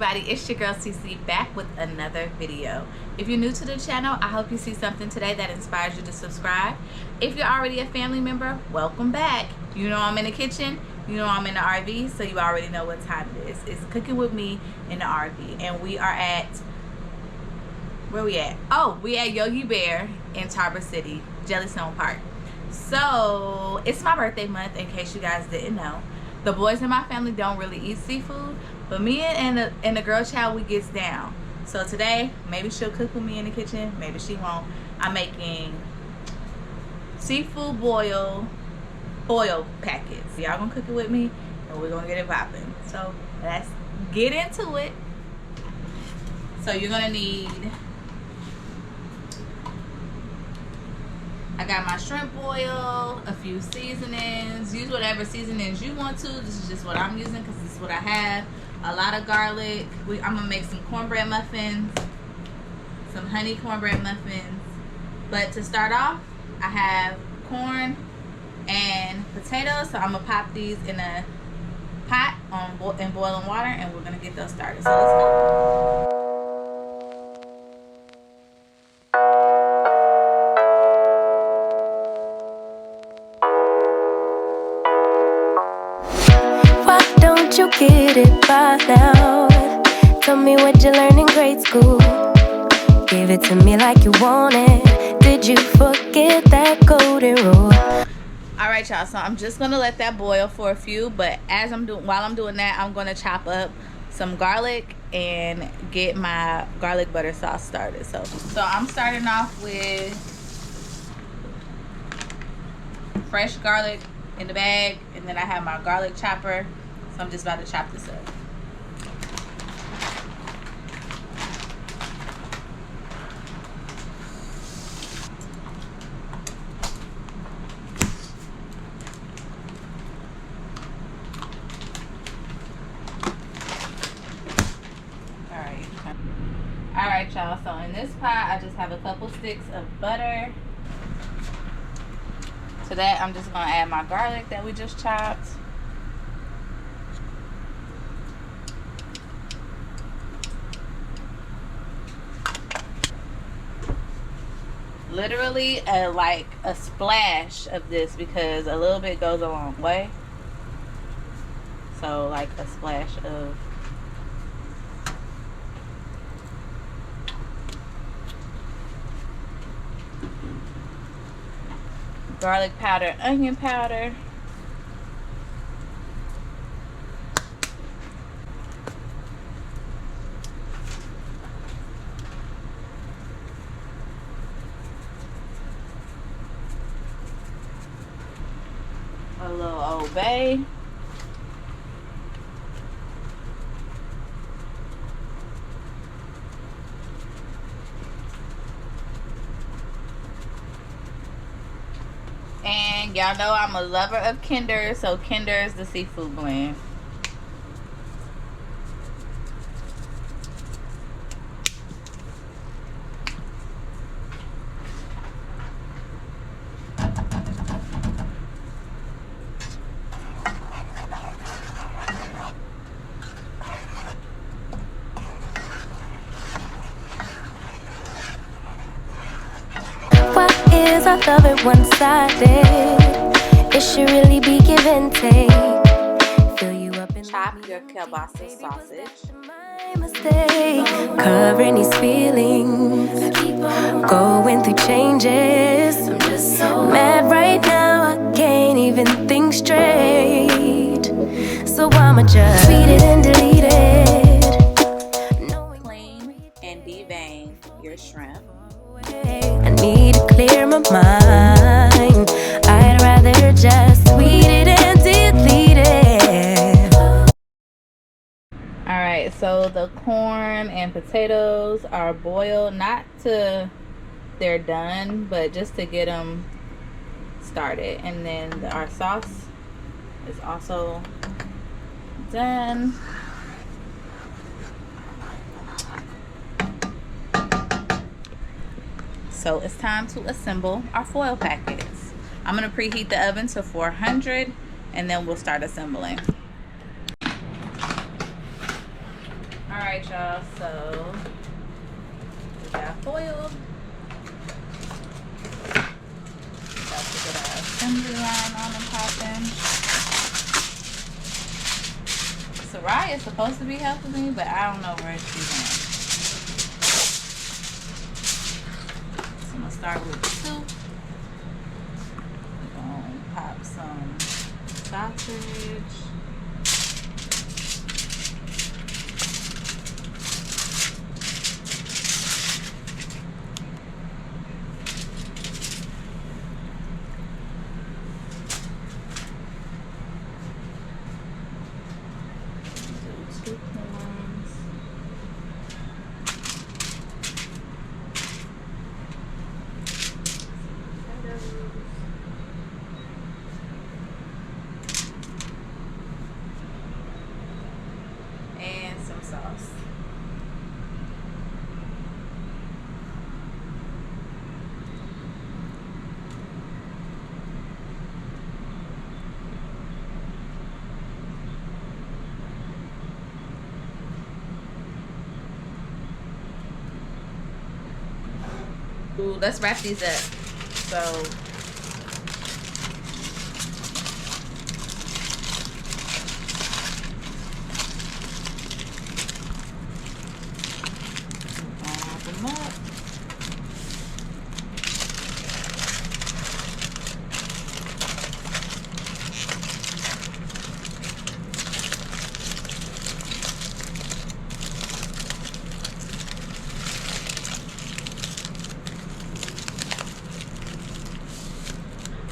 everybody, it's your girl CC back with another video. If you're new to the channel, I hope you see something today that inspires you to subscribe. If you're already a family member, welcome back. You know I'm in the kitchen, you know I'm in the RV, so you already know what time it is. It's cooking with me in the RV, and we are at, where we at? Oh, we at Yogi Bear in Tarver City, Jellystone Park. So it's my birthday month, in case you guys didn't know. The boys in my family don't really eat seafood, but me and the girl child, we gets down. So today, maybe she'll cook with me in the kitchen, maybe she won't. I'm making seafood boil packets. Y'all gonna cook it with me, and we're gonna get it popping. So let's get into it. So you're gonna need, I got my shrimp boil, a few seasonings. Use whatever seasonings you want to. This is just what I'm using because this is what I have. A lot of garlic. I'm going to make some cornbread muffins. Some honey cornbread muffins. But to start off, I have corn and potatoes. So I'm going to pop these in a pot in boiling water, and we're going to get those started. So let's go. You get it by now. Tell me what you learned in grade school. Give it to me like you want it. Did you forget that golden rule? Alright y'all, so I'm just gonna let that boil for a few, but while I'm doing that, I'm gonna chop up some garlic and get my garlic butter sauce started. So I'm starting off with fresh garlic in the bag, and then I have my garlic chopper. So I'm just about to chop this up. Alright y'all, so in this pot I just have a couple sticks of butter. To that I'm just gonna add my garlic that we just chopped. Literally like a splash of this, because a little bit goes a long way. So like a splash of garlic powder, onion powder. A little Old Bay. And y'all know I'm a lover of Kinder, so Kinder is the seafood blend. I love it one-sided. It should really be give and take. Fill you up and chop your kielbasa sausage. My mistake. Covering these feelings. Going through changes. I'm just so mad right now. I can't even think straight. So I'ma just tweet it and delete it. Clean and devein your shrimp. I need to clear my mind. I'd rather just tweet it and delete it. Alright, so the corn and potatoes are boiled, not to they're done, but just to get them started. And then our sauce is also done. So it's time to assemble our foil packets. I'm going to preheat the oven to 400, and then we'll start assembling. Alright Alright, y'all, so we got foil. About to get our assembly line on and popping. Soraya is supposed to be helping me, but I don't know where she went. So I'm gonna start with the soup. We're gonna pop some sausage. And some sauce. Ooh, let's wrap these up. So wrap them up.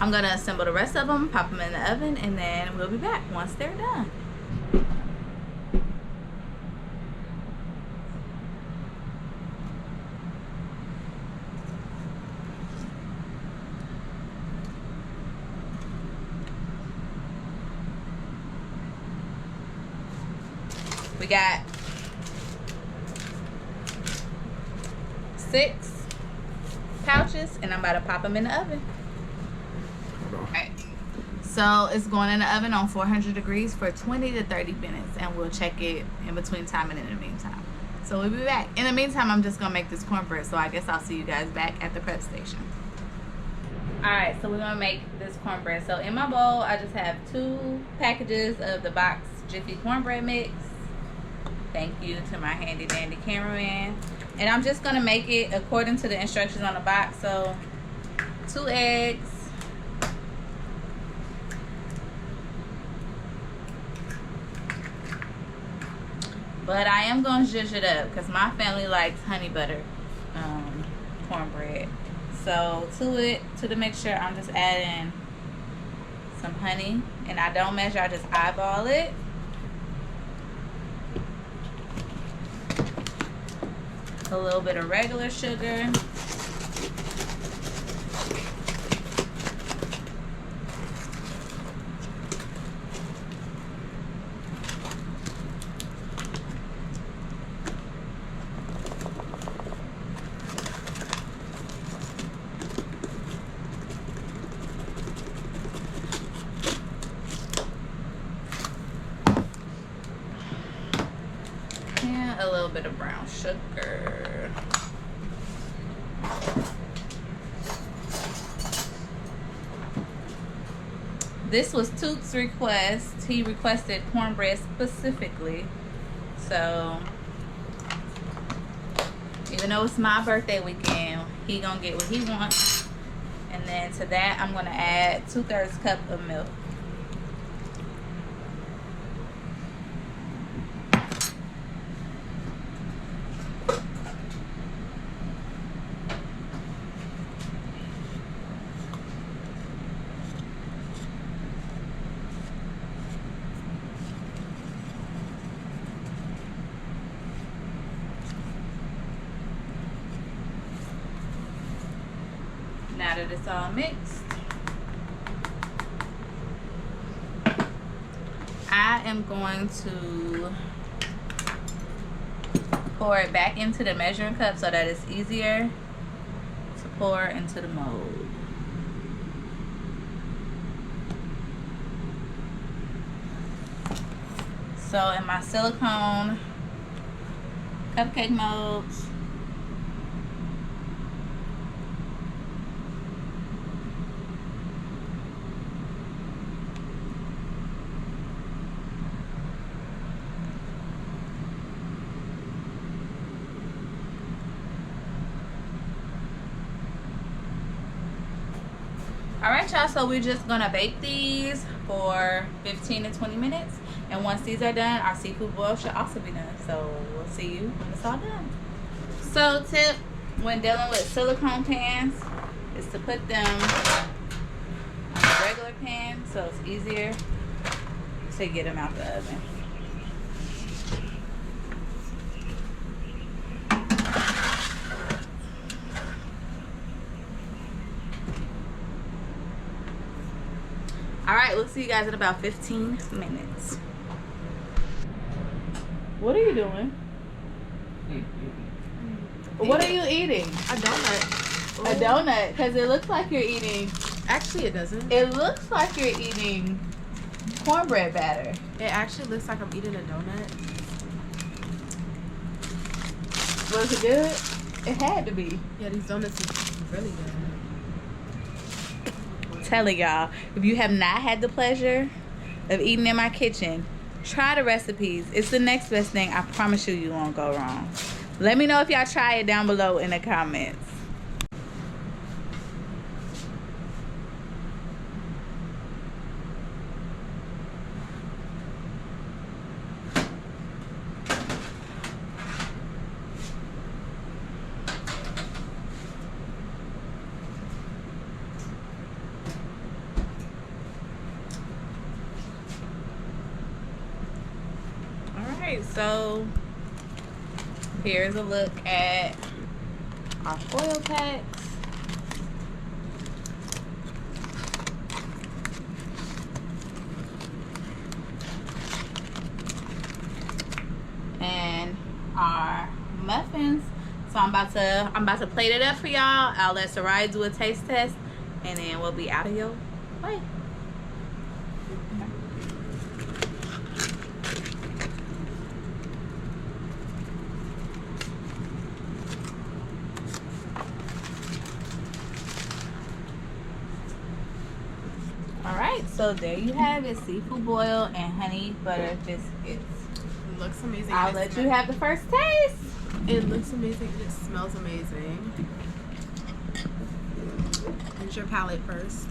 I'm gonna assemble the rest of them, pop them in the oven, and then we'll be back once they're done. We got 6 pouches, and I'm about to pop them in the oven. Okay, so it's going in the oven on 400 degrees for 20 to 30 minutes, and we'll check it in between time and in the meantime. So we'll be back. In the meantime, I'm just gonna make this cornbread, so I guess I'll see you guys back at the prep station. Alright, so we're gonna make this cornbread. So in my bowl, I just have 2 packages of the box Jiffy cornbread mix. Thank you to my handy dandy cameraman. And I'm just gonna make it according to the instructions on the box. So 2 eggs, but I am gonna zhuzh it up because my family likes honey butter cornbread. So to the mixture, I'm just adding some honey, and I don't measure, I just eyeball it. A little bit of regular sugar. And a little bit of brown sugar. This was Toot's request. He requested cornbread specifically. So, even though it's my birthday weekend, he gonna get what he wants. And then to that, I'm gonna add 2/3 cup of milk. Now that it's all mixed, I am going to pour it back into the measuring cup so that it's easier to pour into the mold. So in my silicone Cupcake molds. Alright y'all, so we're just gonna bake these for 15 to 20 minutes, and once these are done, our seafood boil should also be done. So we'll see you when it's all done. So tip when dealing with silicone pans is to put them on a regular pan so it's easier to get them out the oven. Alright, we'll see you guys in about 15 minutes. What are you doing? What are you eating? A donut. A donut, because it looks like you're eating... Actually, it doesn't. It looks like you're eating cornbread batter. It actually looks like I'm eating a donut. Was it good? It had to be. Yeah, these donuts is really good. Telling y'all, if you have not had the pleasure of eating in my kitchen, try the recipes. It's the next best thing. I promise you won't go wrong. Let me know if y'all try it down below in the comments. So here's a look at our foil packs. And our muffins. So I'm about to plate it up for y'all. I'll let Sarai do a taste test and then we'll be out of your way. Alright, so there you have it. Seafood boil and honey butter biscuits. It looks amazing. I'll let you have the first taste. It looks amazing. It smells amazing. Use your palate first.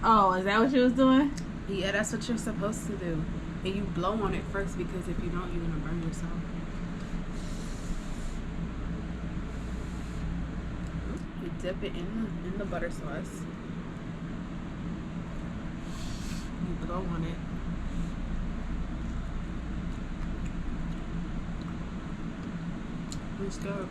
Oh, is that what you was doing? Yeah, that's what you're supposed to do. And you blow on it first because if you don't, you're going to burn yourself. You dip it in the butter sauce. You blow on it. Let's go.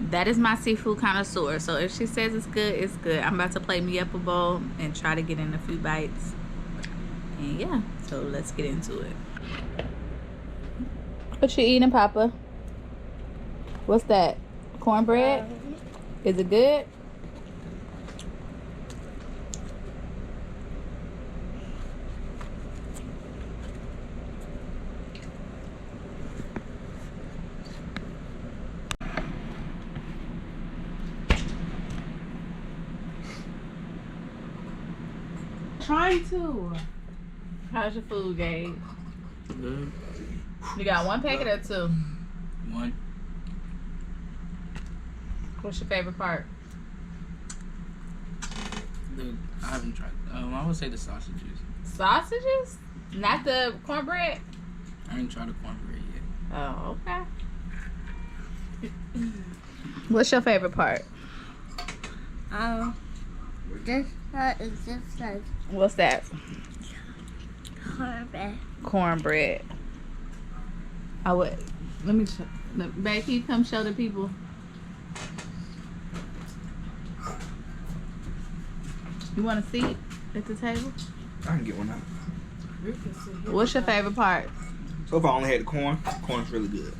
That is my seafood connoisseur. So if she says it's good, it's good. I'm about to plate me up a bowl and try to get in a few bites. And yeah, so let's get into it. What you eating, Papa? What's that? Cornbread? Is it good? Trying to. How's your food, Gabe? Good. You got one packet or two? One. What's your favorite part? I haven't tried. I would say the sausages. Sausages? Not the cornbread? I ain't tried the cornbread yet. Oh, okay. What's your favorite part? This part is just like What's that? cornbread. Cornbread. I would. Let me. Babe, can you come show the people? You want a seat at the table? I can get one out. What's your favorite part? So far, I only had the corn. Corn's really good.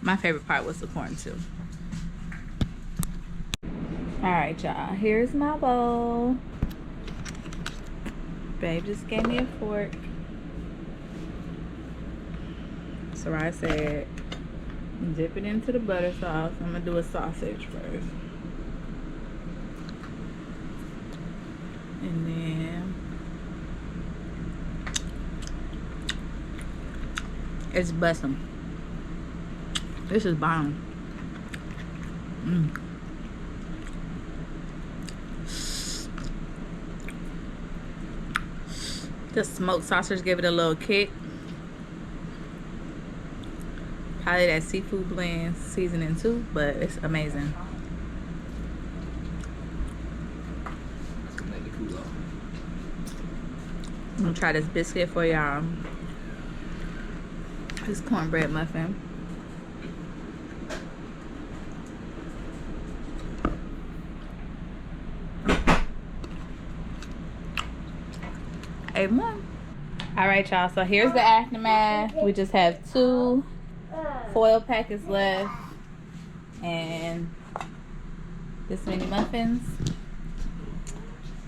My favorite part was the corn too. All right, y'all. Here's my bowl. Babe just gave me a fork. So I said, dip it into the butter sauce. I'm gonna do a sausage first. And then it's bussin'. This is bomb. The smoked sausage give it a little kick. Probably that seafood blend seasoning too, but it's amazing. I'm gonna try this biscuit for y'all. This cornbread muffin. Amen. All right, y'all. So here's the aftermath. We just have 2 foil packets left and this many muffins.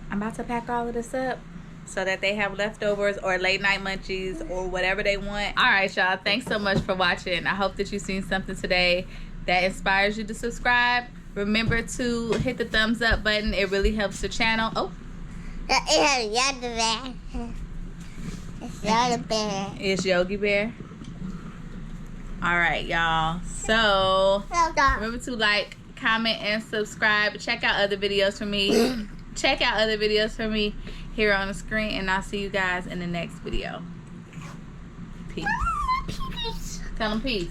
I'm about to pack all of this up so that they have leftovers or late night munchies or whatever they want. All right, y'all. Thanks so much for watching. I hope that you've seen something today that inspires you to subscribe. Remember to hit the thumbs up button. It really helps the channel. Oh. It's Yogi Bear. All right, y'all. So remember to like, comment, and subscribe. Check out other videos from me. Check out other videos from me here on the screen, and I'll see you guys in the next video. Peace. Tell them peace.